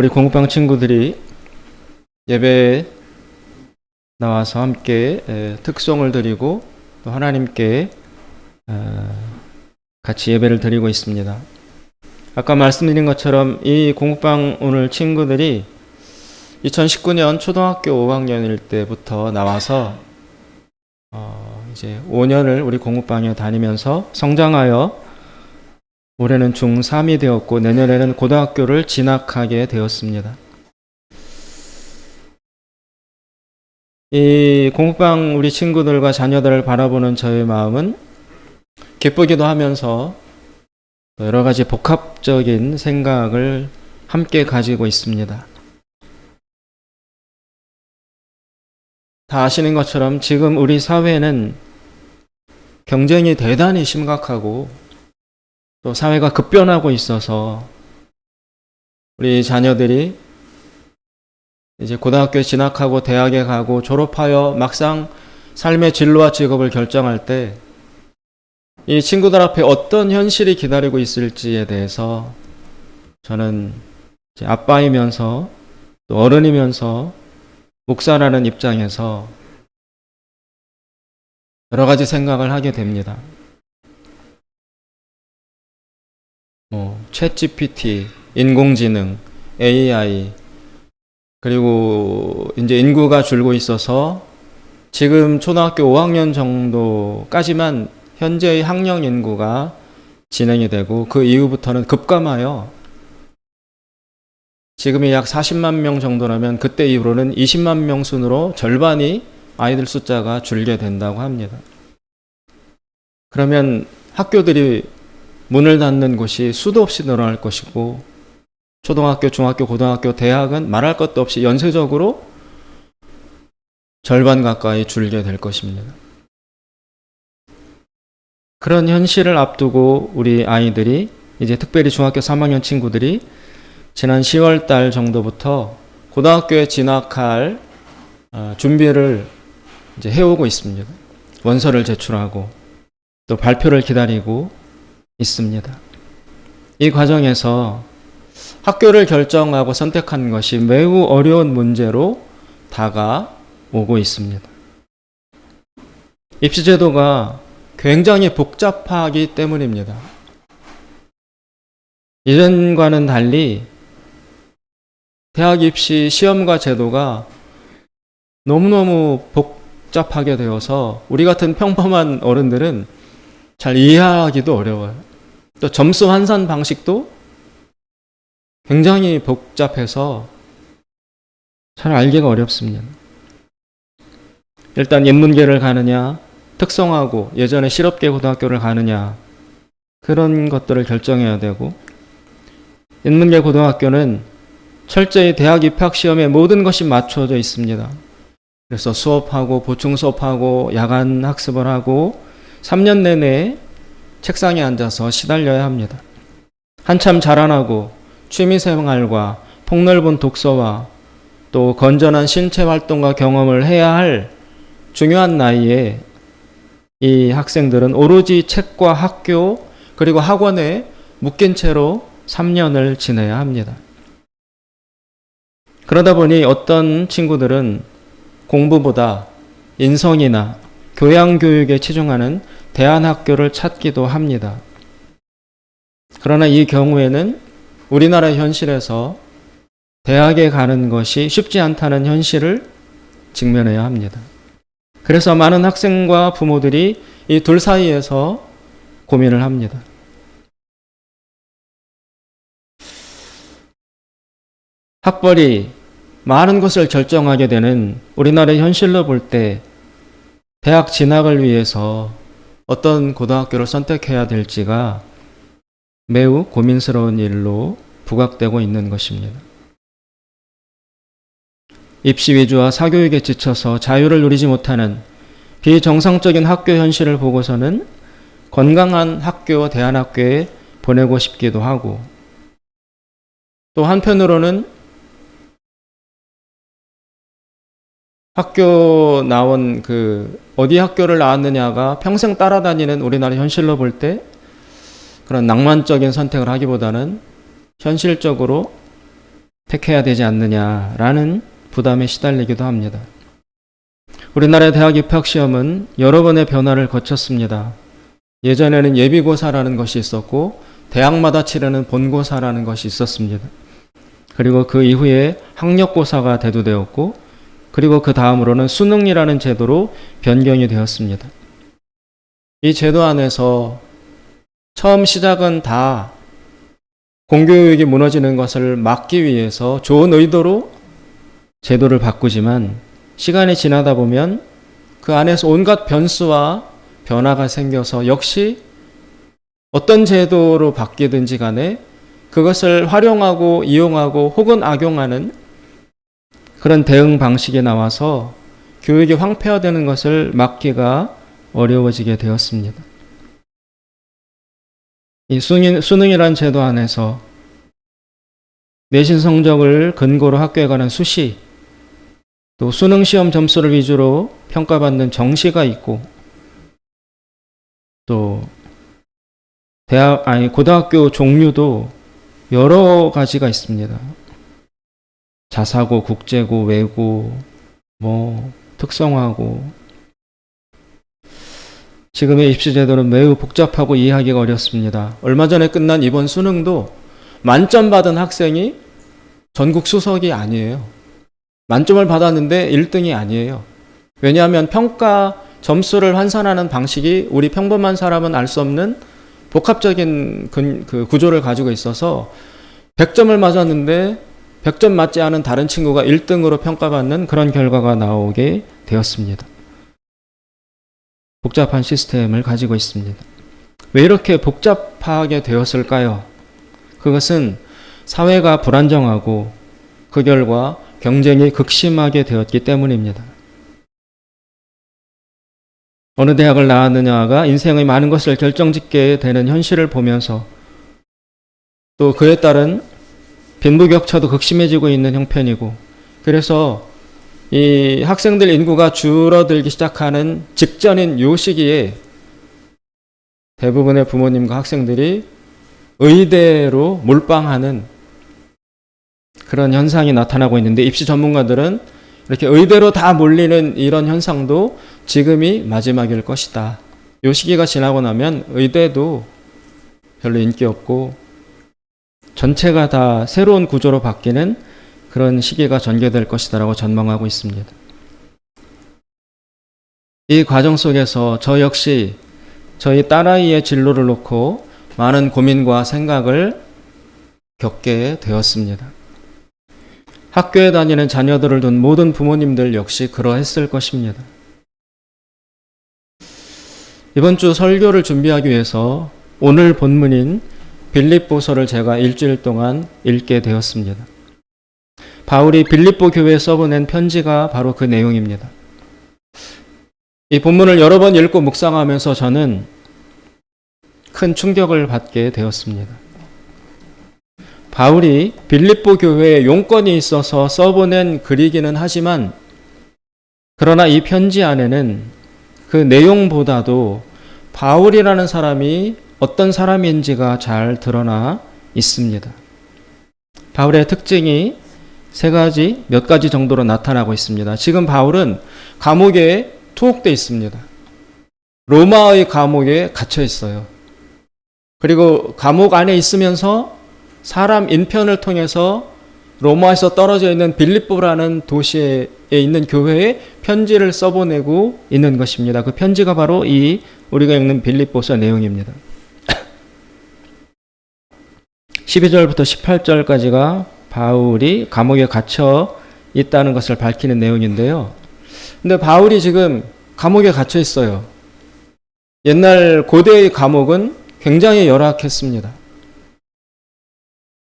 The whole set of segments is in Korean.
우리 공부방 친구들이 예배에 나와서 함께 특송을 드리고 또 하나님께 같이 예배를 드리고 있습니다. 아까 말씀드린 것처럼 이 공부방 오늘 친구들이 2019년 초등학교 5학년일 때부터 나와서 이제 5년을 우리 공부방에 다니면서 성장하여 올해는 중3이 되었고 내년에는 고등학교를 진학하게 되었습니다. 이 공부방 우리 친구들과 자녀들을 바라보는 저의 마음은 기쁘기도 하면서 여러 가지 복합적인 생각을 함께 가지고 있습니다. 다 아시는 것처럼 지금 우리 사회는 경쟁이 대단히 심각하고 또 사회가 급변하고 있어서 우리 자녀들이 이제 고등학교에 진학하고 대학에 가고 졸업하여 막상 삶의 진로와 직업을 결정할 때 이 친구들 앞에 어떤 현실이 기다리고 있을지에 대해서 저는 이제 아빠이면서 또 어른이면서 목사라는 입장에서 여러 가지 생각을 하게 됩니다. 챗 GPT, 인공지능, AI, 그리고 이제 인구가 줄고 있어서 지금 초등학교 5학년 정도까지만 현재의 학령 인구가 진행이 되고 그 이후부터는 급감하여 지금이 약 40만 명 정도라면 그때 이후로는 20만 명 순으로 절반이 아이들 숫자가 줄게 된다고 합니다. 그러면 학교들이 문을 닫는 곳이 수도 없이 늘어날 것이고 초등학교, 중학교, 고등학교, 대학은 말할 것도 없이 연쇄적으로 절반 가까이 줄게 될 것입니다. 그런 현실을 앞두고 우리 아이들이 이제 특별히 중학교 3학년 친구들이 지난 10월 달 정도부터 고등학교에 진학할 준비를 이제 해오고 있습니다. 원서를 제출하고 또 발표를 기다리고 있습니다. 이 과정에서 학교를 결정하고 선택한 것이 매우 어려운 문제로 다가오고 있습니다. 입시제도가 굉장히 복잡하기 때문입니다. 이전과는 달리 대학 입시 시험과 제도가 너무너무 복잡하게 되어서 우리 같은 평범한 어른들은 잘 이해하기도 어려워요. 또 점수 환산 방식도 굉장히 복잡해서 잘 알기가 어렵습니다. 일단 인문계를 가느냐, 특성화고 예전에 실업계 고등학교를 가느냐 그런 것들을 결정해야 되고 인문계 고등학교는 철저히 대학 입학 시험에 모든 것이 맞춰져 있습니다. 그래서 수업하고 보충 수업하고 야간 학습을 하고 3년 내내 책상에 앉아서 시달려야 합니다. 한참 자라나고 취미생활과 폭넓은 독서와 또 건전한 신체 활동과 경험을 해야 할 중요한 나이에 이 학생들은 오로지 책과 학교 그리고 학원에 묶인 채로 3년을 지내야 합니다. 그러다 보니 어떤 친구들은 공부보다 인성이나 교양교육에 치중하는 대안학교를 찾기도 합니다. 그러나 이 경우에는 우리나라 현실에서 대학에 가는 것이 쉽지 않다는 현실을 직면해야 합니다. 그래서 많은 학생과 부모들이 이 둘 사이에서 고민을 합니다. 학벌이 많은 것을 결정하게 되는 우리나라의 현실로 볼 때 대학 진학을 위해서 어떤 고등학교를 선택해야 될지가 매우 고민스러운 일로 부각되고 있는 것입니다. 입시 위주와 사교육에 지쳐서 자유를 누리지 못하는 비정상적인 학교 현실을 보고서는 건강한 학교, 대안학교에 보내고 싶기도 하고 또 한편으로는 학교 나온 어디 학교를 나왔느냐가 평생 따라다니는 우리나라 현실로 볼 때 그런 낭만적인 선택을 하기보다는 현실적으로 택해야 되지 않느냐라는 부담에 시달리기도 합니다. 우리나라의 대학 입학시험은 여러 번의 변화를 거쳤습니다. 예전에는 예비고사라는 것이 있었고 대학마다 치르는 본고사라는 것이 있었습니다. 그리고 그 이후에 학력고사가 대두되었고 그리고 그 다음으로는 수능이라는 제도로 변경이 되었습니다. 이 제도 안에서 처음 시작은 다 공교육이 무너지는 것을 막기 위해서 좋은 의도로 제도를 바꾸지만 시간이 지나다 보면 그 안에서 온갖 변수와 변화가 생겨서 역시 어떤 제도로 바뀌든지 간에 그것을 활용하고 이용하고 혹은 악용하는 그런 대응 방식이 나와서 교육이 황폐화되는 것을 막기가 어려워지게 되었습니다. 이 수능이란 제도 안에서 내신 성적을 근거로 학교에 가는 수시, 또 수능 시험 점수를 위주로 평가받는 정시가 있고, 또 고등학교 종류도 여러 가지가 있습니다. 자사고, 국제고, 외고, 특성화고. 지금의 입시제도는 매우 복잡하고 이해하기가 어렵습니다. 얼마 전에 끝난 이번 수능도 만점 받은 학생이 전국 수석이 아니에요. 만점을 받았는데 1등이 아니에요. 왜냐하면 평가 점수를 환산하는 방식이 우리 평범한 사람은 알 수 없는 복합적인 그 구조를 가지고 있어서 100점을 맞았는데 100점 맞지 않은 다른 친구가 1등으로 평가받는 그런 결과가 나오게 되었습니다. 복잡한 시스템을 가지고 있습니다. 왜 이렇게 복잡하게 되었을까요? 그것은 사회가 불안정하고 그 결과 경쟁이 극심하게 되었기 때문입니다. 어느 대학을 나왔느냐가 인생의 많은 것을 결정짓게 되는 현실을 보면서 또 그에 따른 빈부격차도 극심해지고 있는 형편이고, 그래서 이 학생들 인구가 줄어들기 시작하는 직전인 요 시기에 대부분의 부모님과 학생들이 의대로 몰빵하는 그런 현상이 나타나고 있는데, 입시 전문가들은 이렇게 의대로 다 몰리는 이런 현상도 지금이 마지막일 것이다. 요 시기가 지나고 나면 의대도 별로 인기 없고 전체가 다 새로운 구조로 바뀌는 그런 시기가 전개될 것이다라고 전망하고 있습니다. 이 과정 속에서 저 역시 저희 딸아이의 진로를 놓고 많은 고민과 생각을 겪게 되었습니다. 학교에 다니는 자녀들을 둔 모든 부모님들 역시 그러했을 것입니다. 이번 주 설교를 준비하기 위해서 오늘 본문인 빌립보서를 제가 일주일 동안 읽게 되었습니다. 바울이 빌립보 교회에 써보낸 편지가 바로 그 내용입니다. 이 본문을 여러 번 읽고 묵상하면서 저는 큰 충격을 받게 되었습니다. 바울이 빌립보 교회에 용건이 있어서 써보낸 글이기는 하지만, 그러나 이 편지 안에는 그 내용보다도 바울이라는 사람이 어떤 사람인지가 잘 드러나 있습니다. 바울의 특징이 몇 가지 정도로 나타나고 있습니다. 지금 바울은 감옥에 투옥되어 있습니다. 로마의 감옥에 갇혀 있어요. 그리고 감옥 안에 있으면서 사람 인편을 통해서 로마에서 떨어져 있는 빌립보라는 도시에 있는 교회에 편지를 써보내고 있는 것입니다. 그 편지가 바로 이 우리가 읽는 빌립보서 내용입니다. 12절부터 18절까지가 바울이 감옥에 갇혀 있다는 것을 밝히는 내용인데요. 근데 바울이 지금 감옥에 갇혀 있어요. 옛날 고대의 감옥은 굉장히 열악했습니다.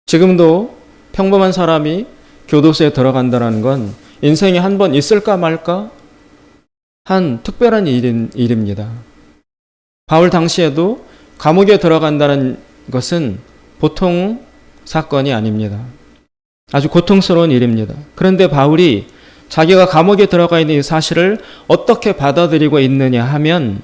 지금도 평범한 사람이 교도소에 들어간다는 건 인생에 한 번 있을까 말까 한 특별한 일입니다. 바울 당시에도 감옥에 들어간다는 것은 보통 사건이 아닙니다. 아주 고통스러운 일입니다. 그런데 바울이 자기가 감옥에 들어가 있는 이 사실을 어떻게 받아들이고 있느냐 하면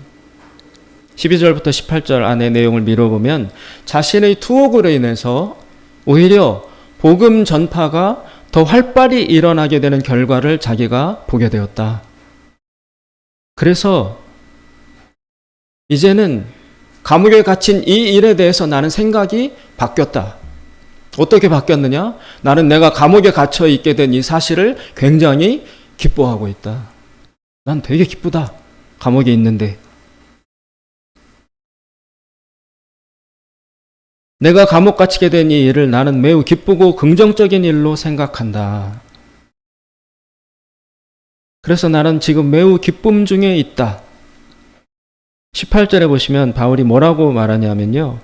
12절부터 18절 안의 내용을 미뤄보면 자신의 투옥으로 인해서 오히려 복음 전파가 더 활발히 일어나게 되는 결과를 자기가 보게 되었다. 그래서 이제는 감옥에 갇힌 이 일에 대해서 나는 생각이 바뀌었다. 어떻게 바뀌었느냐? 나는 내가 감옥에 갇혀 있게 된 이 사실을 굉장히 기뻐하고 있다. 난 되게 기쁘다. 감옥에 있는데. 내가 감옥 갇히게 된 이 일을 나는 매우 기쁘고 긍정적인 일로 생각한다. 그래서 나는 지금 매우 기쁨 중에 있다. 18절에 보시면 바울이 뭐라고 말하냐면요.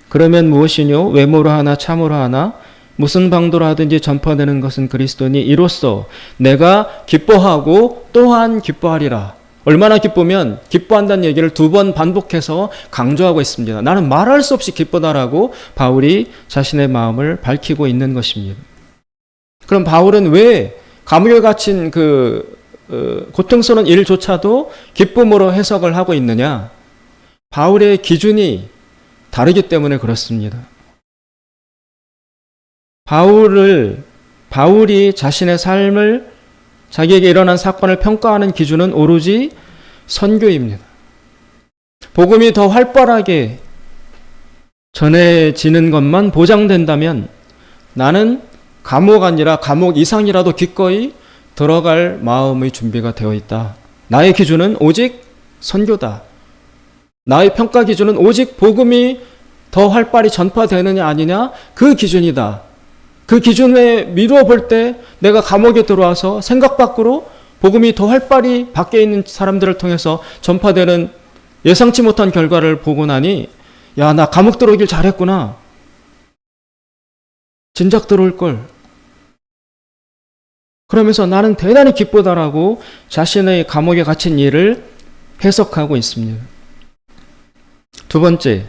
그러면 무엇이뇨? 외모로 하나 참으로 하나 무슨 방도로 하든지 전파되는 것은 그리스도니 이로써 내가 기뻐하고 또한 기뻐하리라. 얼마나 기쁘면 기뻐한다는 얘기를 2번 반복해서 강조하고 있습니다. 나는 말할 수 없이 기쁘다라고 바울이 자신의 마음을 밝히고 있는 것입니다. 그럼 바울은 왜 감옥에 갇힌 고통스러운 일조차도 기쁨으로 해석을 하고 있느냐? 바울의 기준이 다르기 때문에 그렇습니다. 바울이 자신의 삶을 자기에게 일어난 사건을 평가하는 기준은 오로지 선교입니다. 복음이 더 활발하게 전해지는 것만 보장된다면 나는 감옥 아니라 감옥 이상이라도 기꺼이 들어갈 마음의 준비가 되어 있다. 나의 기준은 오직 선교다. 나의 평가 기준은 오직 복음이 더 활발히 전파되느냐 아니냐 그 기준이다. 그 기준에 미루어 볼 때 내가 감옥에 들어와서 생각 밖으로 복음이 더 활발히 밖에 있는 사람들을 통해서 전파되는 예상치 못한 결과를 보고 나니 야, 나 감옥 들어오길 잘했구나. 진작 들어올 걸. 그러면서 나는 대단히 기쁘다라고 자신의 감옥에 갇힌 일을 해석하고 있습니다. 두 번째,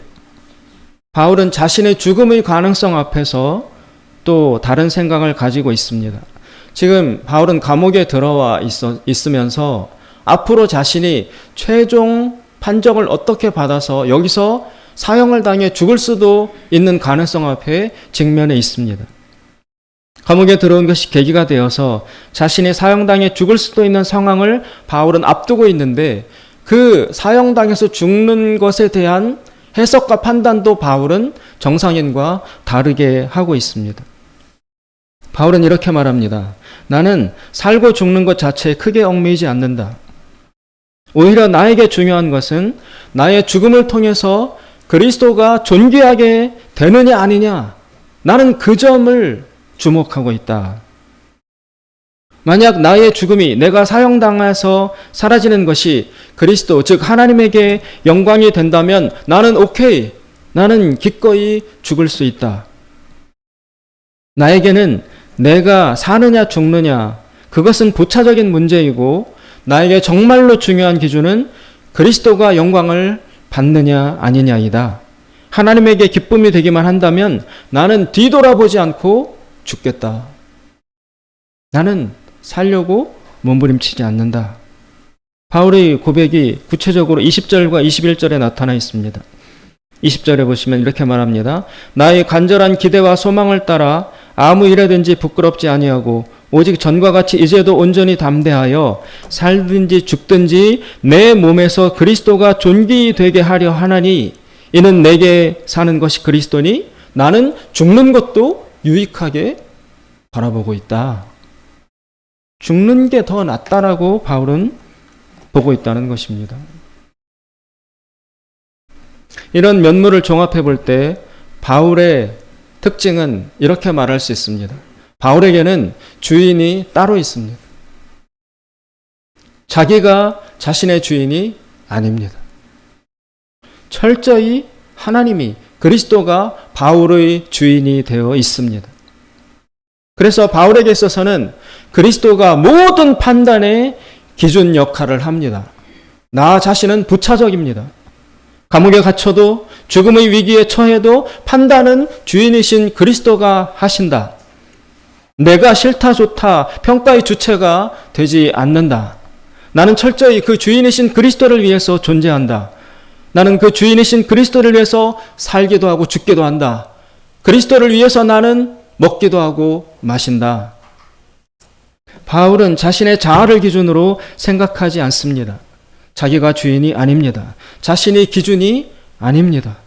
바울은 자신의 죽음의 가능성 앞에서 또 다른 생각을 가지고 있습니다. 지금 바울은 감옥에 들어와 있으면서 앞으로 자신이 최종 판정을 어떻게 받아서 여기서 사형을 당해 죽을 수도 있는 가능성 앞에 직면해 있습니다. 감옥에 들어온 것이 계기가 되어서 자신이 사형당해 죽을 수도 있는 상황을 바울은 앞두고 있는데 그 사형당해서 죽는 것에 대한 해석과 판단도 바울은 정상인과 다르게 하고 있습니다. 바울은 이렇게 말합니다. 나는 살고 죽는 것 자체에 크게 얽매이지 않는다. 오히려 나에게 중요한 것은 나의 죽음을 통해서 그리스도가 존귀하게 되느냐 아니냐. 나는 그 점을 주목하고 있다. 만약 나의 죽음이 내가 사형당해서 사라지는 것이 그리스도 즉 하나님에게 영광이 된다면 나는 오케이. 나는 기꺼이 죽을 수 있다. 나에게는 내가 사느냐 죽느냐 그것은 부차적인 문제이고 나에게 정말로 중요한 기준은 그리스도가 영광을 받느냐 아니냐이다. 하나님에게 기쁨이 되기만 한다면 나는 뒤돌아보지 않고 죽겠다. 나는 살려고 몸부림치지 않는다. 바울의 고백이 구체적으로 20절과 21절에 나타나 있습니다. 20절에 보시면 이렇게 말합니다. 나의 간절한 기대와 소망을 따라 아무 일에든지 부끄럽지 아니하고 오직 전과 같이 이제도 온전히 담대하여 살든지 죽든지 내 몸에서 그리스도가 존귀되게 하려 하나니 이는 내게 사는 것이 그리스도니 나는 죽는 것도 유익하게 바라보고 있다. 죽는 게 더 낫다라고 바울은 보고 있다는 것입니다. 이런 면모를 종합해 볼 때 바울의 특징은 이렇게 말할 수 있습니다. 바울에게는 주인이 따로 있습니다. 자기가 자신의 주인이 아닙니다. 철저히 하나님이 그리스도가 바울의 주인이 되어 있습니다. 그래서 바울에게 있어서는 그리스도가 모든 판단의 기준 역할을 합니다. 나 자신은 부차적입니다. 감옥에 갇혀도 죽음의 위기에 처해도 판단은 주인이신 그리스도가 하신다. 내가 싫다 좋다 평가의 주체가 되지 않는다. 나는 철저히 그 주인이신 그리스도를 위해서 존재한다. 나는 그 주인이신 그리스도를 위해서 살기도 하고 죽기도 한다. 그리스도를 위해서 나는 먹기도 하고 마신다. 바울은 자신의 자아를 기준으로 생각하지 않습니다. 자기가 주인이 아닙니다. 자신이 기준이 아닙니다.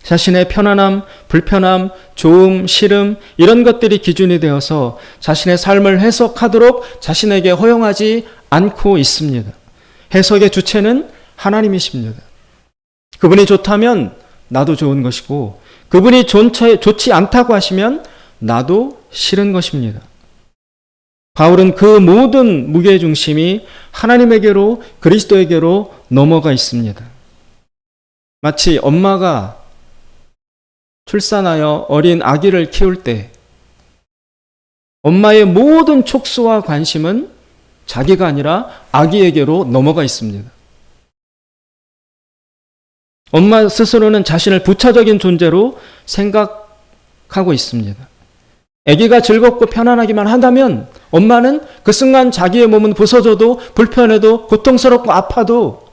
자신의 편안함, 불편함, 좋음, 싫음 이런 것들이 기준이 되어서 자신의 삶을 해석하도록 자신에게 허용하지 않고 있습니다. 해석의 주체는 하나님이십니다. 그분이 좋다면 나도 좋은 것이고 그분이 좋지 않다고 하시면 나도 싫은 것입니다. 바울은 그 모든 무게중심이 하나님에게로 그리스도에게로 넘어가 있습니다. 마치 엄마가 출산하여 어린 아기를 키울 때 엄마의 모든 촉수와 관심은 자기가 아니라 아기에게로 넘어가 있습니다. 엄마 스스로는 자신을 부차적인 존재로 생각하고 있습니다. 아기가 즐겁고 편안하기만 한다면 엄마는 그 순간 자기의 몸은 부서져도 불편해도 고통스럽고 아파도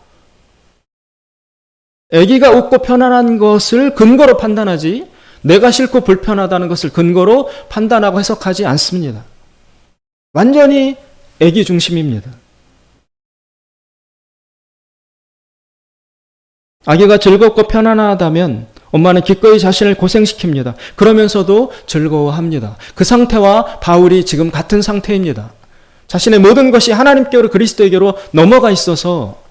아기가 웃고 편안한 것을 근거로 판단하지 내가 싫고 불편하다는 것을 근거로 판단하고 해석하지 않습니다. 완전히 아기 중심입니다. 아기가 즐겁고 편안하다면 엄마는 기꺼이 자신을 고생시킵니다. 그러면서도 즐거워합니다. 그 상태와 바울이 지금 같은 상태입니다. 자신의 모든 것이 하나님께로 그리스도에게로 넘어가 있어서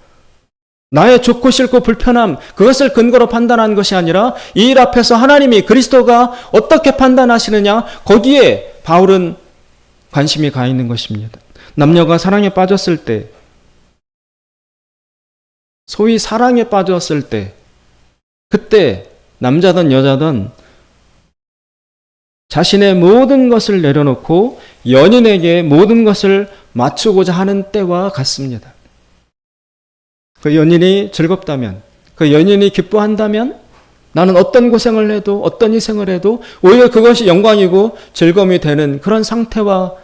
나의 좋고 싫고 불편함 그것을 근거로 판단하는 것이 아니라 이 일 앞에서 하나님이 그리스도가 어떻게 판단하시느냐 거기에 바울은 관심이 가 있는 것입니다. 남녀가 사랑에 빠졌을 때 소위 사랑에 빠졌을 때 그때 남자든 여자든 자신의 모든 것을 내려놓고 연인에게 모든 것을 맞추고자 하는 때와 같습니다. 그 연인이 즐겁다면, 그 연인이 기뻐한다면 나는 어떤 고생을 해도 어떤 희생을 해도 오히려 그것이 영광이고 즐거움이 되는 그런 상태와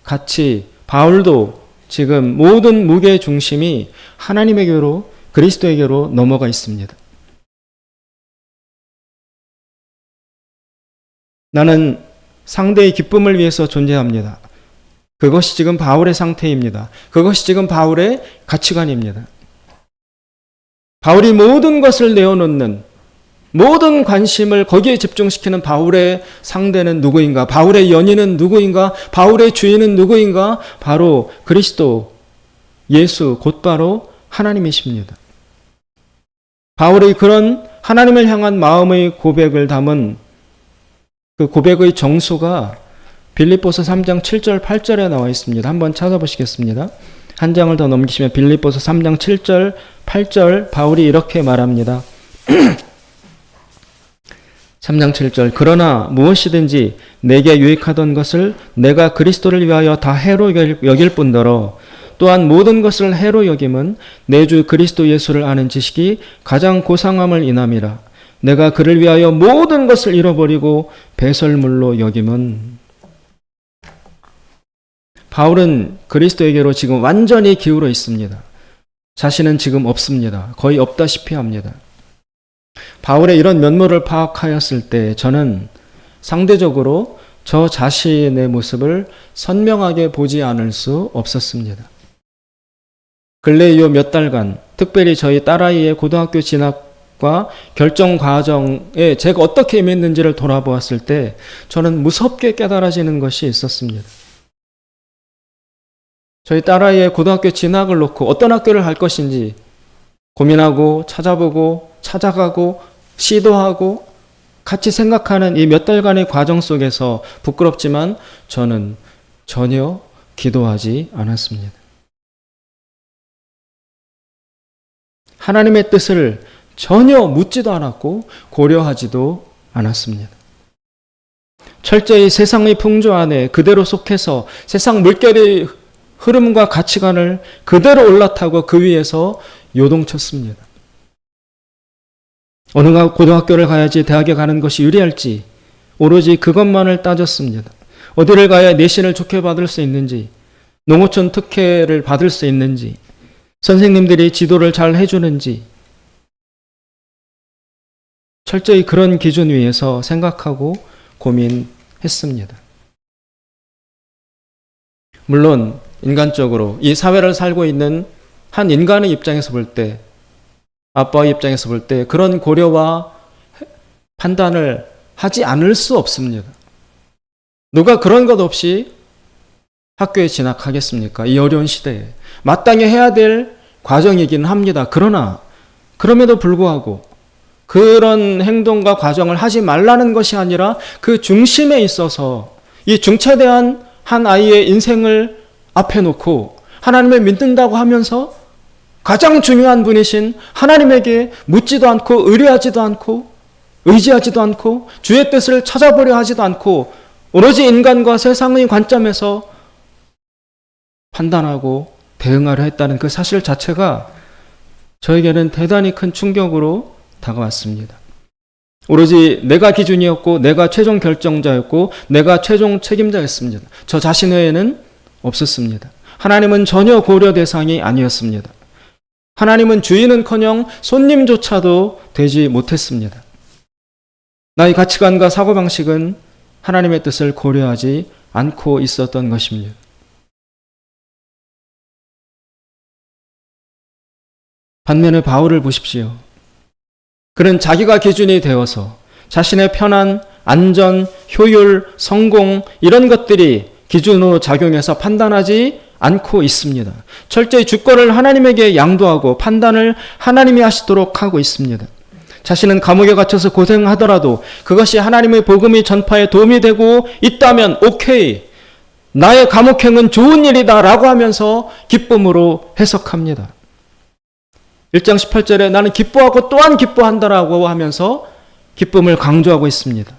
같이 바울도 지금 모든 무게 중심이 하나님에게로 그리스도에게로 넘어가 있습니다. 나는 상대의 기쁨을 위해서 존재합니다. 그것이 지금 바울의 상태입니다. 그것이 지금 바울의 가치관입니다. 바울이 모든 것을 내어놓는 모든 관심을 거기에 집중시키는 바울의 상대는 누구인가? 바울의 연인은 누구인가? 바울의 주인은 누구인가? 바로 그리스도, 예수, 곧바로 하나님이십니다. 바울의 그런 하나님을 향한 마음의 고백을 담은 그 고백의 정수가 빌립보서 3장 7절 8절에 나와 있습니다. 한번 찾아보시겠습니다. 한 장을 더 넘기시면 빌립보서 3장 7절 8절 바울이 이렇게 말합니다. 3장 7절 그러나 무엇이든지 내게 유익하던 것을 내가 그리스도를 위하여 다 해로 여길 뿐더러 또한 모든 것을 해로 여김은 내 주 그리스도 예수를 아는 지식이 가장 고상함을 인함이라. 내가 그를 위하여 모든 것을 잃어버리고 배설물로 여김은. 바울은 그리스도에게로 지금 완전히 기울어 있습니다. 자신은 지금 없습니다. 거의 없다시피 합니다. 바울의 이런 면모를 파악하였을 때 저는 상대적으로 저 자신의 모습을 선명하게 보지 않을 수 없었습니다. 근래 요 몇 달간 특별히 저희 딸아이의 고등학교 진학과 결정 과정에 제가 어떻게 임했는지를 돌아보았을 때 저는 무섭게 깨달아지는 것이 있었습니다. 저희 딸아이의 고등학교 진학을 놓고 어떤 학교를 갈 것인지 고민하고 찾아보고 찾아가고 시도하고 같이 생각하는 이 몇 달간의 과정 속에서 부끄럽지만 저는 전혀 기도하지 않았습니다. 하나님의 뜻을 전혀 묻지도 않았고 고려하지도 않았습니다. 철저히 세상의 풍조 안에 그대로 속해서 세상 물결의 흐름과 가치관을 그대로 올라타고 그 위에서 요동쳤습니다. 어느 고등학교를 가야지 대학에 가는 것이 유리할지 오로지 그것만을 따졌습니다. 어디를 가야 내신을 좋게 받을 수 있는지, 농어촌 특혜를 받을 수 있는지, 선생님들이 지도를 잘 해주는지 철저히 그런 기준 위에서 생각하고 했습니다. 물론 인간적으로 이 사회를 살고 있는 한 인간의 입장에서 볼 때, 아빠의 입장에서 볼 때 그런 고려와 판단을 하지 않을 수 없습니다. 누가 그런 것 없이 학교에 진학하겠습니까? 이 어려운 시대에. 마땅히 해야 될 과정이긴 합니다. 그러나 그럼에도 불구하고 그런 행동과 과정을 하지 말라는 것이 아니라 그 중심에 있어서 이 중차대한 한 아이의 인생을 앞에 놓고 하나님을 믿는다고 하면서 가장 중요한 분이신 하나님에게 묻지도 않고 의뢰하지도 않고 의지하지도 않고 주의 뜻을 찾아보려 하지도 않고 오로지 인간과 세상의 관점에서 판단하고 대응하려 했다는 그 사실 자체가 저에게는 대단히 큰 충격으로 다가왔습니다. 오로지 내가 기준이었고 내가 최종 결정자였고 내가 최종 책임자였습니다. 저 자신 외에는 없었습니다. 하나님은 전혀 고려 대상이 아니었습니다. 하나님은 주인은커녕 손님조차도 되지 못했습니다. 나의 가치관과 사고방식은 하나님의 뜻을 고려하지 않고 있었던 것입니다. 반면에 바울을 보십시오. 그는 자기가 기준이 되어서 자신의 편안, 안전, 효율, 성공 이런 것들이 기준으로 작용해서 판단하지 않고 있습니다. 철저히 주권을 하나님에게 양도하고 판단을 하나님이 하시도록 하고 있습니다. 자신은 감옥에 갇혀서 고생하더라도 그것이 하나님의 복음의 전파에 도움이 되고 있다면 오케이, 나의 감옥행은 좋은 일이다 라고 하면서 기쁨으로 해석합니다. 1장 18절에 나는 기뻐하고 또한 기뻐한다라고 하면서 기쁨을 강조하고 있습니다.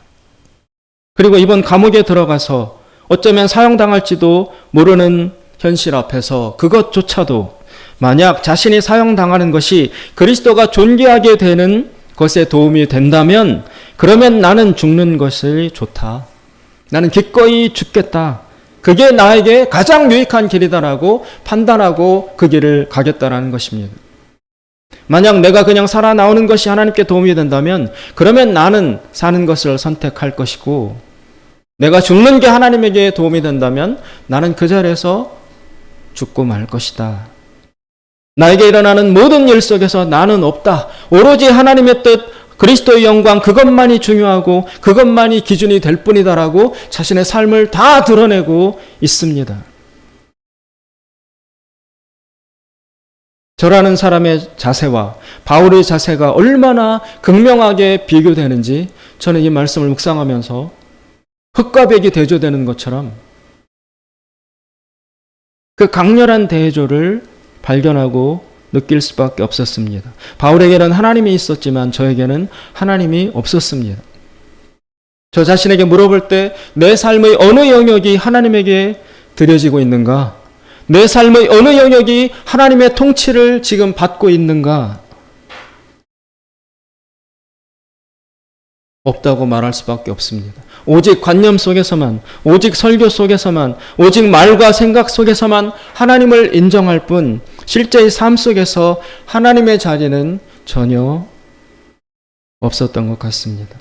그리고 이번 감옥에 들어가서 어쩌면 사형당할지도 모르는 현실 앞에서 그것조차도 만약 자신이 사형당하는 것이 그리스도가 존귀하게 되는 것에 도움이 된다면 그러면 나는 죽는 것이 좋다. 나는 기꺼이 죽겠다. 그게 나에게 가장 유익한 길이다라고 판단하고 그 길을 가겠다라는 것입니다. 만약 내가 그냥 살아나오는 것이 하나님께 도움이 된다면 그러면 나는 사는 것을 선택할 것이고 내가 죽는 게 하나님에게 도움이 된다면 나는 그 자리에서 죽고 말 것이다. 나에게 일어나는 모든 일 속에서 나는 없다. 오로지 하나님의 뜻, 그리스도의 영광 그것만이 중요하고 그것만이 기준이 될 뿐이다라고 자신의 삶을 다 드러내고 있습니다. 저라는 사람의 자세와 바울의 자세가 얼마나 극명하게 비교되는지 저는 이 말씀을 묵상하면서 흙과 백이 대조되는 것처럼 그 강렬한 대조를 발견하고 느낄 수밖에 없었습니다. 바울에게는 하나님이 있었지만 저에게는 하나님이 없었습니다. 저 자신에게 물어볼 때 내 삶의 어느 영역이 하나님에게 드려지고 있는가? 내 삶의 어느 영역이 하나님의 통치를 지금 받고 있는가? 없다고 말할 수밖에 없습니다. 오직 관념 속에서만, 오직 설교 속에서만, 오직 말과 생각 속에서만 하나님을 인정할 뿐 실제의 삶 속에서 하나님의 자리는 전혀 없었던 것 같습니다.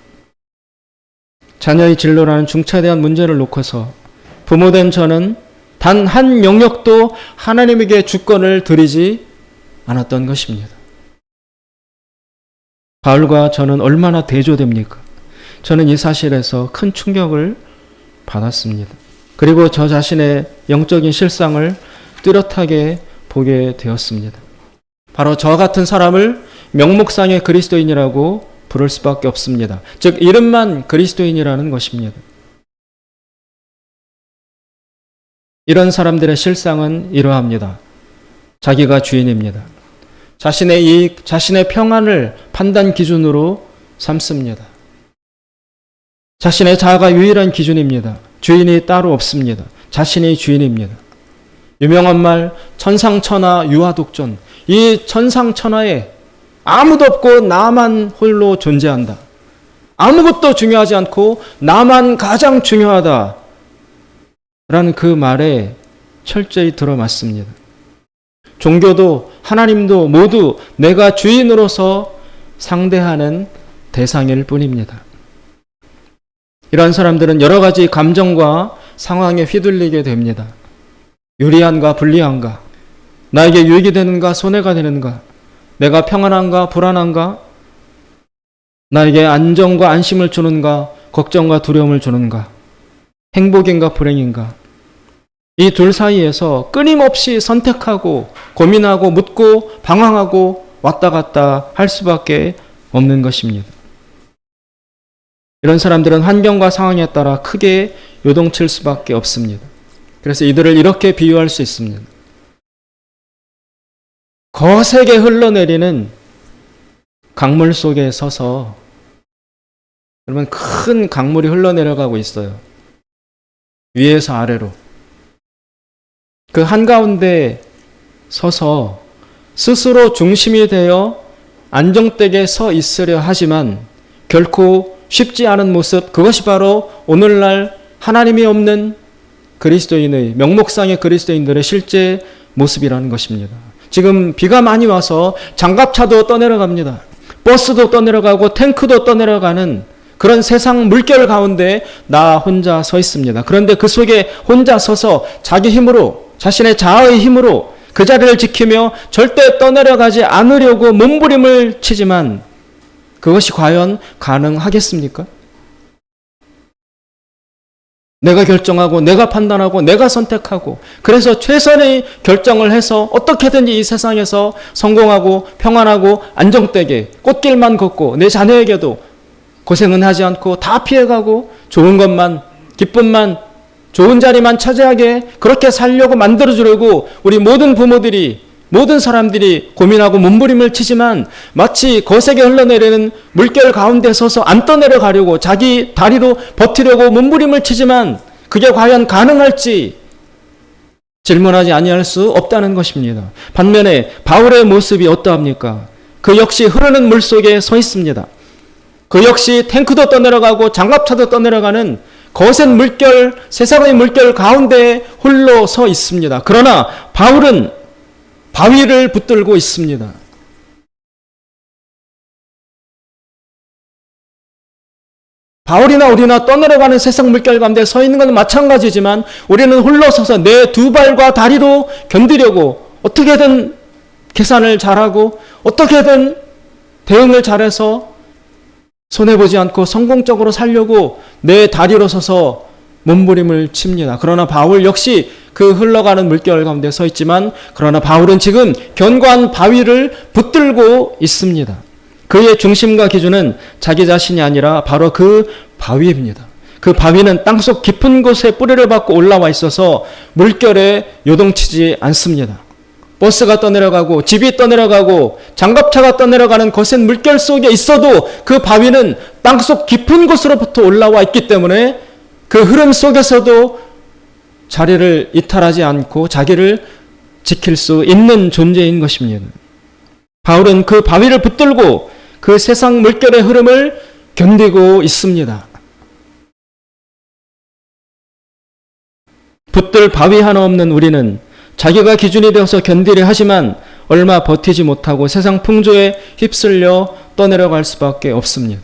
자녀의 진로라는 중차대한 문제를 놓고서 부모된 저는 단 한 영역도 하나님에게 주권을 드리지 않았던 것입니다. 바울과 저는 얼마나 대조됩니까? 저는 이 사실에서 큰 충격을 받았습니다. 그리고 저 자신의 영적인 실상을 뚜렷하게 보게 되었습니다. 바로 저 같은 사람을 명목상의 그리스도인이라고 부를 수밖에 없습니다. 즉 이름만 그리스도인이라는 것입니다. 이런 사람들의 실상은 이러합니다. 자기가 주인입니다. 자신의 이익, 자신의 평안을 판단 기준으로 삼습니다. 자신의 자아가 유일한 기준입니다. 주인이 따로 없습니다. 자신이 주인입니다. 유명한 말 천상천하 유아독존. 이 천상천하에 아무도 없고 나만 홀로 존재한다. 아무것도 중요하지 않고 나만 가장 중요하다. 라는 그 말에 철저히 들어맞습니다. 종교도 하나님도 모두 내가 주인으로서 상대하는 대상일 뿐입니다. 이러한 사람들은 여러 가지 감정과 상황에 휘둘리게 됩니다. 유리한가 불리한가, 나에게 유익이 되는가 손해가 되는가, 내가 평안한가 불안한가, 나에게 안정과 안심을 주는가 걱정과 두려움을 주는가, 행복인가 불행인가, 이 둘 사이에서 끊임없이 선택하고 고민하고 묻고 방황하고 왔다 갔다 할 수밖에 없는 것입니다. 이런 사람들은 환경과 상황에 따라 크게 요동칠 수밖에 없습니다. 그래서 이들을 이렇게 비유할 수 있습니다. 거세게 흘러내리는 강물 속에 서서, 여러분, 큰 강물이 흘러내려가고 있어요. 위에서 아래로. 그 한가운데 서서 스스로 중심이 되어 안정되게 서 있으려 하지만 결코 쉽지 않은 모습, 그것이 바로 오늘날 하나님이 없는 그리스도인의, 명목상의 그리스도인들의 실제 모습이라는 것입니다. 지금 비가 많이 와서 장갑차도 떠내려갑니다. 버스도 떠내려가고 탱크도 떠내려가는 그런 세상 물결 가운데 나 혼자 서 있습니다. 그런데 그 속에 혼자 서서 자기 힘으로, 자신의 자아의 힘으로 그 자리를 지키며 절대 떠내려가지 않으려고 몸부림을 치지만 그것이 과연 가능하겠습니까? 내가 결정하고 내가 판단하고 내가 선택하고 그래서 최선의 결정을 해서 어떻게든지 이 세상에서 성공하고 평안하고 안정되게 꽃길만 걷고 내 자녀에게도 고생은 하지 않고 다 피해가고 좋은 것만, 기쁨만, 좋은 자리만 차지하게 그렇게 살려고 만들어주려고 우리 모든 부모들이, 모든 사람들이 고민하고 몸부림을 치지만 마치 거세게 흘러내리는 물결 가운데 서서 안 떠내려가려고 자기 다리로 버티려고 몸부림을 치지만 그게 과연 가능할지 질문하지 아니할 수 없다는 것입니다. 반면에 바울의 모습이 어떠합니까? 그 역시 흐르는 물 속에 서 있습니다. 그 역시 탱크도 떠내려가고 장갑차도 떠내려가는 거센 물결, 세상의 물결 가운데 홀로 서 있습니다. 그러나 바울은 바위를 붙들고 있습니다. 바울이나 우리나 떠내려가는 세상 물결 가운데 서 있는 것은 마찬가지지만 우리는 홀로 서서 내 두 발과 다리로 견디려고 어떻게든 계산을 잘하고 어떻게든 대응을 잘해서 손해보지 않고 성공적으로 살려고 내 다리로 서서 몸부림을 칩니다. 그러나 바울 역시 그 흘러가는 물결 가운데 서 있지만 그러나 바울은 지금 견고한 바위를 붙들고 있습니다. 그의 중심과 기준은 자기 자신이 아니라 바로 그 바위입니다. 그 바위는 땅속 깊은 곳에 뿌리를 박고 올라와 있어서 물결에 요동치지 않습니다. 버스가 떠내려가고 집이 떠내려가고 장갑차가 떠내려가는 거센 물결 속에 있어도 그 바위는 땅속 깊은 곳으로부터 올라와 있기 때문에 그 흐름 속에서도 자리를 이탈하지 않고 자기를 지킬 수 있는 존재인 것입니다. 바울은 그 바위를 붙들고 그 세상 물결의 흐름을 견디고 있습니다. 붙들 바위 하나 없는 우리는 자기가 기준이 되어서 견디려 하지만 얼마 버티지 못하고 세상 풍조에 휩쓸려 떠내려갈 수밖에 없습니다.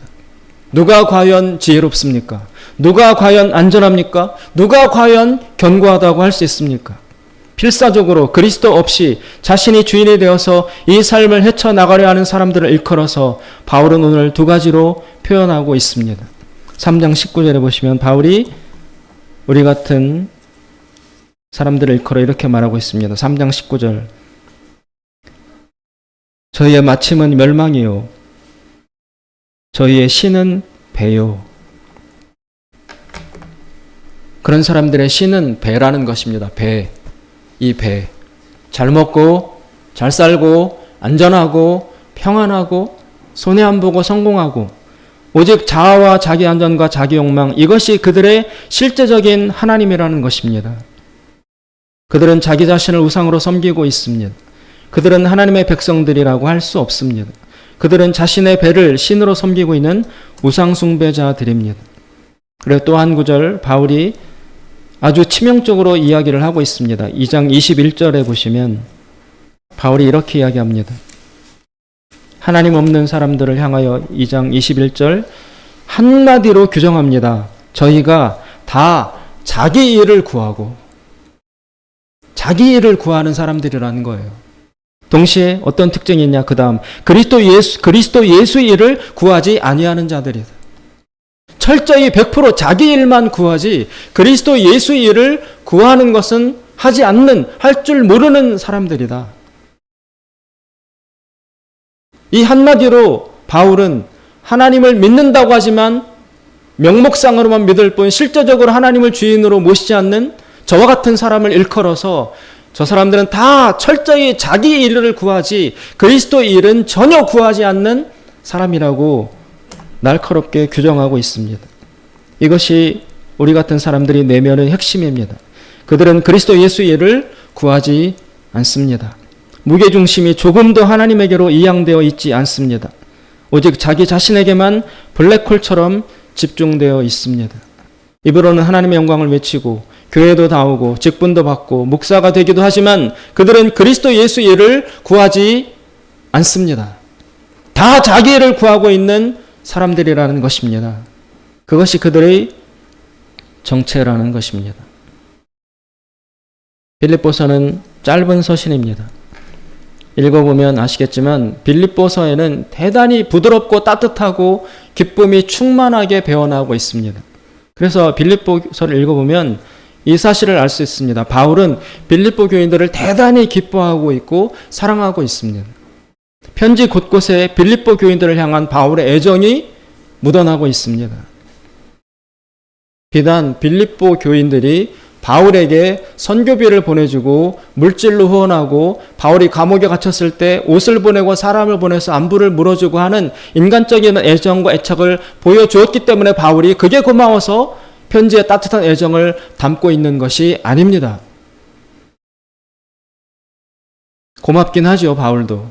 누가 과연 지혜롭습니까? 누가 과연 안전합니까? 누가 과연 견고하다고 할 수 있습니까? 필사적으로 그리스도 없이 자신이 주인이 되어서 이 삶을 헤쳐나가려 하는 사람들을 일컬어서 바울은 오늘 두 가지로 표현하고 있습니다. 3장 19절에 보시면 바울이 우리 같은 사람들을 일컬어 이렇게 말하고 있습니다. 3장 19절. 저희의 마침은 멸망이요 저희의 신은 배요. 그런 사람들의 신은 배라는 것입니다. 배. 이 배. 잘 먹고 잘 살고 안전하고 평안하고 손해 안 보고 성공하고 오직 자아와 자기 안전과 자기 욕망, 이것이 그들의 실제적인 하나님이라는 것입니다. 그들은 자기 자신을 우상으로 섬기고 있습니다. 그들은 하나님의 백성들이라고 할 수 없습니다. 그들은 자신의 배를 신으로 섬기고 있는 우상 숭배자들입니다. 그리고 또 한 구절 바울이 아주 치명적으로 이야기를 하고 있습니다. 2장 21절에 보시면 바울이 이렇게 이야기합니다. 하나님 없는 사람들을 향하여 2장 21절 한마디로 규정합니다. 저희가 다 자기 일을 구하고 자기 일을 구하는 사람들이라는 거예요. 동시에 어떤 특징이 있냐? 그 다음 그리스도 예수 일을 구하지 아니하는 자들이다. 철저히 100% 자기 일만 구하지 그리스도 예수 일을 구하는 것은 하지 않는, 할 줄 모르는 사람들이다. 이 한마디로 바울은 하나님을 믿는다고 하지만 명목상으로만 믿을 뿐 실제적으로 하나님을 주인으로 모시지 않는 저와 같은 사람을 일컬어서 저 사람들은 다 철저히 자기 일을 구하지 그리스도 일은 전혀 구하지 않는 사람이라고 날카롭게 규정하고 있습니다. 이것이 우리 같은 사람들이 내면의 핵심입니다. 그들은 그리스도 예수 일을 구하지 않습니다. 무게중심이 조금도 하나님에게로 이양되어 있지 않습니다. 오직 자기 자신에게만 블랙홀처럼 집중되어 있습니다. 입으로는 하나님의 영광을 외치고 교회도 나오고 직분도 받고 목사가 되기도 하지만 그들은 그리스도 예수 일을 구하지 않습니다. 다 자기 일을 구하고 있는 사람들이라는 것입니다. 그것이 그들의 정체라는 것입니다. 빌립보서는 짧은 서신입니다. 읽어보면 아시겠지만 빌립보서에는 대단히 부드럽고 따뜻하고 기쁨이 충만하게 배어나오고 있습니다. 그래서 빌립보서를 읽어보면 이 사실을 알 수 있습니다. 바울은 빌립보 교인들을 대단히 기뻐하고 있고 사랑하고 있습니다. 편지 곳곳에 빌립보 교인들을 향한 바울의 애정이 묻어나고 있습니다. 비단 빌립보 교인들이 바울에게 선교비를 보내주고 물질로 후원하고 바울이 감옥에 갇혔을 때 옷을 보내고 사람을 보내서 안부를 물어주고 하는 인간적인 애정과 애착을 보여주었기 때문에 바울이 그게 고마워서 편지에 따뜻한 애정을 담고 있는 것이 아닙니다. 고맙긴 하죠, 바울도.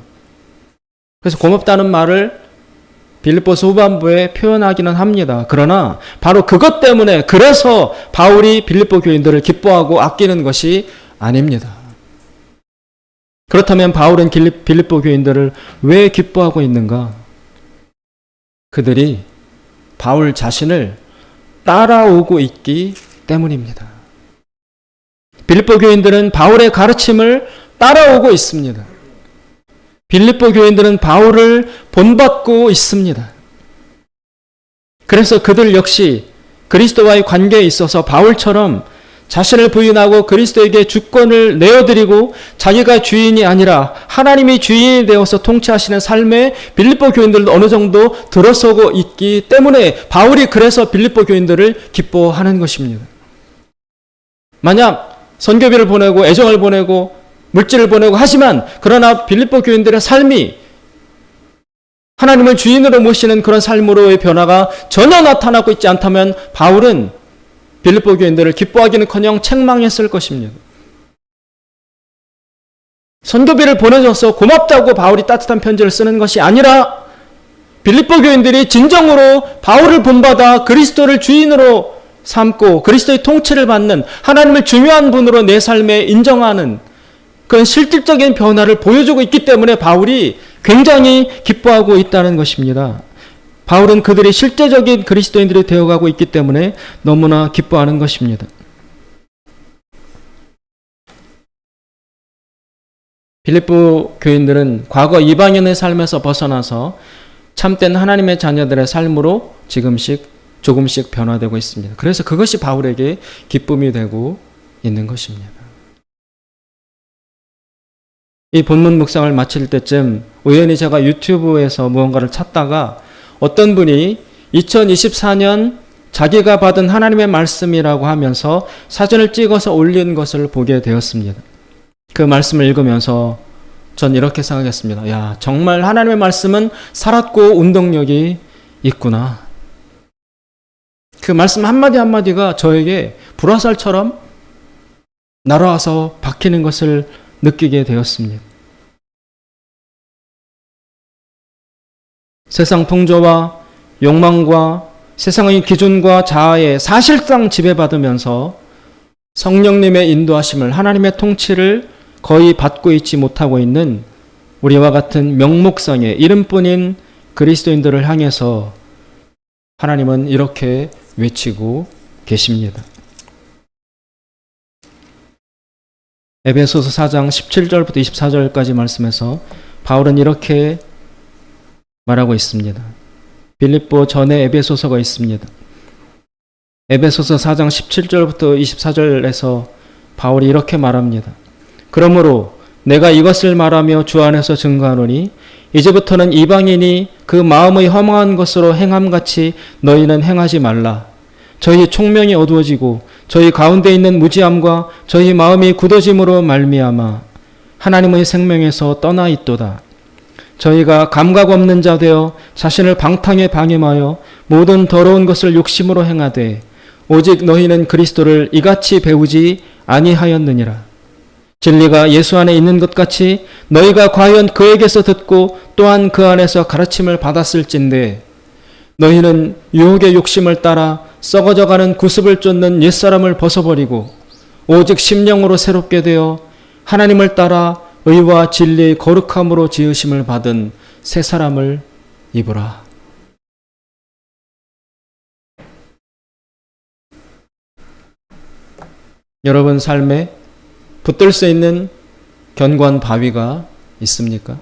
그래서 고맙다는 말을 빌립보서 후반부에 표현하기는 합니다. 그러나 바로 그것 때문에 그래서 바울이 빌립보 교인들을 기뻐하고 아끼는 것이 아닙니다. 그렇다면 바울은 빌립보 교인들을 왜 기뻐하고 있는가? 그들이 바울 자신을 따라오고 있기 때문입니다. 빌립보 교인들은 바울의 가르침을 따라오고 있습니다. 빌립보 교인들은 바울을 본받고 있습니다. 그래서 그들 역시 그리스도와의 관계에 있어서 바울처럼 자신을 부인하고 그리스도에게 주권을 내어드리고 자기가 주인이 아니라 하나님이 주인이 되어서 통치하시는 삶에 빌립보 교인들도 어느 정도 들어서고 있기 때문에 바울이 그래서 빌립보 교인들을 기뻐하는 것입니다. 만약 선교비를 보내고 애정을 보내고 물질을 보내고 하지만 그러나 빌립보 교인들의 삶이 하나님을 주인으로 모시는 그런 삶으로의 변화가 전혀 나타나고 있지 않다면 바울은 빌립보 교인들을 기뻐하기는커녕 책망했을 것입니다. 선교비를 보내줘서 고맙다고 바울이 따뜻한 편지를 쓰는 것이 아니라 빌립보 교인들이 진정으로 바울을 본받아 그리스도를 주인으로 삼고 그리스도의 통치를 받는 하나님을 중요한 분으로 내 삶에 인정하는 그런 실질적인 변화를 보여주고 있기 때문에 바울이 굉장히 기뻐하고 있다는 것입니다. 바울은 그들이 실제적인 그리스도인들이 되어가고 있기 때문에 너무나 기뻐하는 것입니다. 빌립보 교인들은 과거 이방인의 삶에서 벗어나서 참된 하나님의 자녀들의 삶으로 조금씩 변화되고 있습니다. 그래서 그것이 바울에게 기쁨이 되고 있는 것입니다. 이 본문 묵상을 마칠 때쯤 우연히 제가 유튜브에서 무언가를 찾다가 어떤 분이 2024년 자기가 받은 하나님의 말씀이라고 하면서 사진을 찍어서 올린 것을 보게 되었습니다. 그 말씀을 읽으면서 전 이렇게 생각했습니다. 야, 정말 하나님의 말씀은 살았고 운동력이 있구나. 그 말씀 한마디 한마디가 저에게 불화살처럼 날아와서 박히는 것을 느끼게 되었습니다. 세상 풍조와 욕망과 세상의 기준과 자아에 사실상 지배받으면서 성령님의 인도하심을, 하나님의 통치를 거의 받고 있지 못하고 있는 우리와 같은 명목상의 이름뿐인 그리스도인들을 향해서 하나님은 이렇게 외치고 계십니다. 에베소서 4장 17절부터 24절까지 말씀에서 바울은 이렇게 말하고 있습니다. 빌립보 전에 에베소서가 있습니다. 에베소서 4장 17절부터 24절에서 바울이 이렇게 말합니다. 그러므로 내가 이것을 말하며 주 안에서 증거하노니 이제부터는 이방인이 그 마음의 허망한 것으로 행함같이 너희는 행하지 말라. 저희 총명이 어두워지고 저희 가운데 있는 무지함과 저희 마음이 굳어짐으로 말미암아 하나님의 생명에서 떠나 있도다. 저희가 감각 없는 자 되어 자신을 방탕에 방임하여 모든 더러운 것을 욕심으로 행하되 오직 너희는 그리스도를 이같이 배우지 아니하였느니라. 진리가 예수 안에 있는 것 같이 너희가 과연 그에게서 듣고 또한 그 안에서 가르침을 받았을진데 너희는 유혹의 욕심을 따라 썩어져가는 구습을 쫓는 옛사람을 벗어버리고 오직 심령으로 새롭게 되어 하나님을 따라 의와 진리의 거룩함으로 지으심을 받은 새 사람을 입으라. 여러분 삶에 붙들 수 있는 견고한 바위가 있습니까?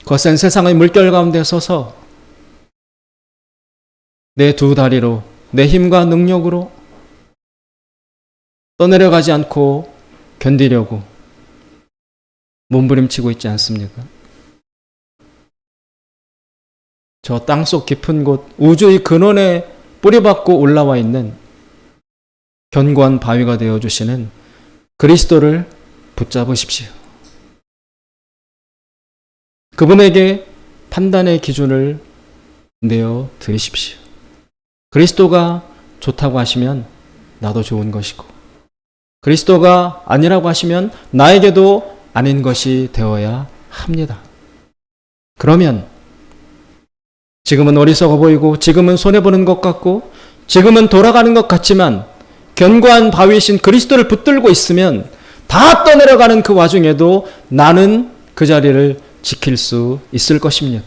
거센 세상의 물결 가운데 서서 내 두 다리로 내 힘과 능력으로 떠내려가지 않고 견디려고 몸부림치고 있지 않습니까? 저 땅속 깊은 곳 우주의 근원에 뿌리박고 올라와 있는 견고한 바위가 되어주시는 그리스도를 붙잡으십시오. 그분에게 판단의 기준을 내어 드리십시오. 그리스도가 좋다고 하시면 나도 좋은 것이고 그리스도가 아니라고 하시면 나에게도 아닌 것이 되어야 합니다. 그러면 지금은 어리석어 보이고 지금은 손해보는 것 같고 지금은 돌아가는 것 같지만 견고한 바위이신 그리스도를 붙들고 있으면 다 떠내려가는 그 와중에도 나는 그 자리를 지킬 수 있을 것입니다.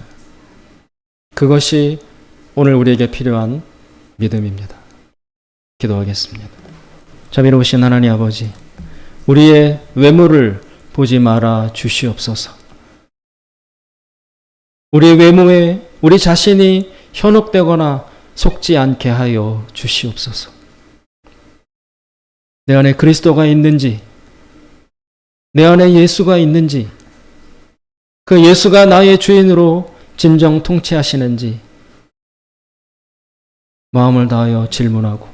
그것이 오늘 우리에게 필요한 믿음입니다. 기도하겠습니다. 자비로우신 하나님 아버지, 우리의 외모를 보지 말아 주시옵소서. 우리의 외모에 우리 자신이 현혹되거나 속지 않게 하여 주시옵소서. 내 안에 그리스도가 있는지, 내 안에 예수가 있는지, 그 예수가 나의 주인으로 진정 통치하시는지 마음을 다하여 질문하고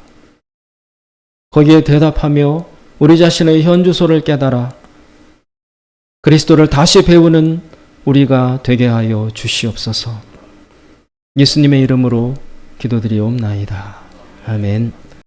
거기에 대답하며 우리 자신의 현주소를 깨달아 그리스도를 다시 배우는 우리가 되게 하여 주시옵소서. 예수님의 이름으로 기도드리옵나이다. 아멘.